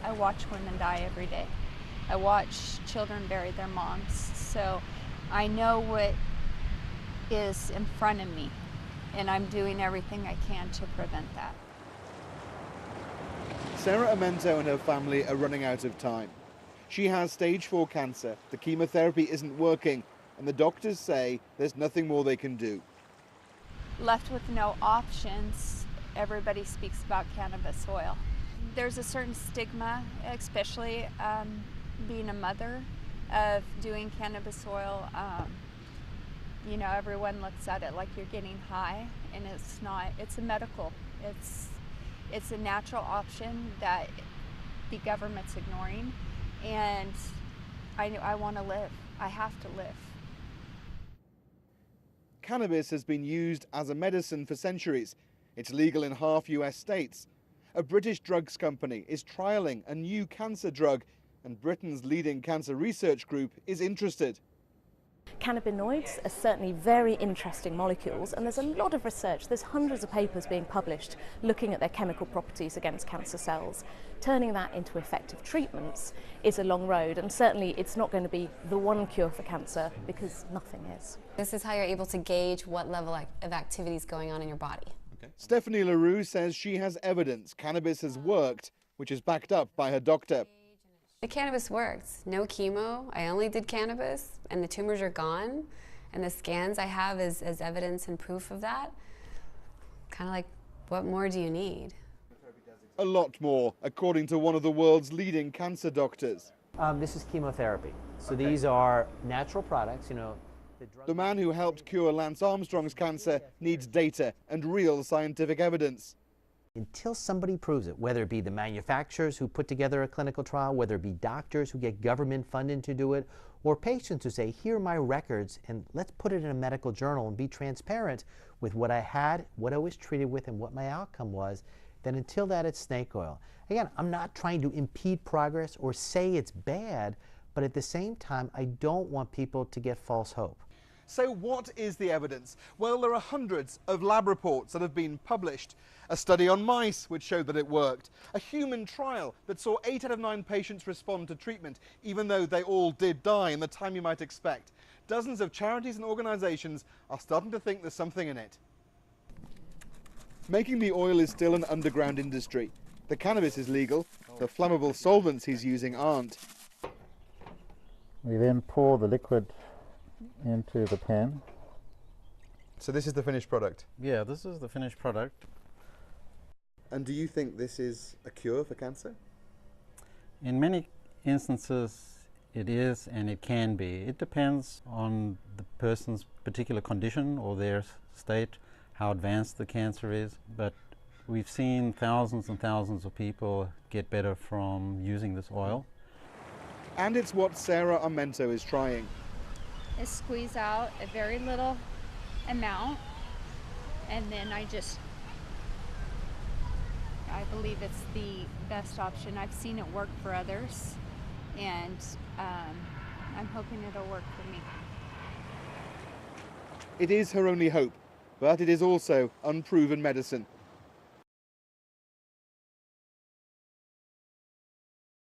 I watch women die every day. I watch children bury their moms. So I know what is in front of me, and I'm doing everything I can to prevent that. Sarah Amento and her family are running out of time. She has stage 4 cancer, the chemotherapy isn't working, and the doctors say there's nothing more they can do. Left with no options, everybody speaks about cannabis oil. There's a certain stigma, especially being a mother, of doing cannabis oil. You know, everyone looks at it like you're getting high, and it's not. It's a medical. It's a natural option that the government's ignoring, and I want to live. I have to live. Cannabis has been used as a medicine for centuries. It's legal in half US states. A British drugs company is trialling a new cancer drug, and Britain's leading cancer research group is interested. Cannabinoids are certainly very interesting molecules, and there's a lot of research. There's hundreds of papers being published looking at their chemical properties against cancer cells. Turning that into effective treatments is a long road, and certainly it's not going to be the one cure for cancer, because nothing is. This is how you're able to gauge what level of activity is going on in your body. Stephanie LaRue says she has evidence cannabis has worked, which is backed up by her doctor. The cannabis works. No chemo. I only did cannabis, and the tumors are gone. And the scans I have is evidence and proof of that. Kind of like, what more do you need? A lot more, according to one of the world's leading cancer doctors. This is chemotherapy. So these are natural products, you know. The man who helped cure Lance Armstrong's cancer needs data and real scientific evidence. Until somebody proves it, whether it be the manufacturers who put together a clinical trial, whether it be doctors who get government funding to do it, or patients who say, here are my records, and let's put it in a medical journal and be transparent with what I had, what I was treated with, and what my outcome was, then until that, it's snake oil. Again, I'm not trying to impede progress or say it's bad, but at the same time, I don't want people to get false hope. So what is the evidence? Well, there are hundreds of lab reports that have been published. A study on mice which showed that it worked. A human trial that saw 8 out of 9 patients respond to treatment, even though they all did die in the time you might expect. Dozens of charities and organizations are starting to think there's something in it. Making the oil is still an underground industry. The cannabis is legal. The flammable solvents he's using aren't. We then pour the liquid into the pan. So this is the finished product? Yeah, this is the finished product. And do you think this is a cure for cancer? In many instances it is, and it can be. It depends on the person's particular condition or their state, how advanced the cancer is, but we've seen thousands and thousands of people get better from using this oil. And it's what Sarah Amento is trying. Is squeeze out a very little amount, and then I believe it's the best option. I've seen it work for others, and I'm hoping it'll work for me. It is her only hope, but it is also unproven medicine.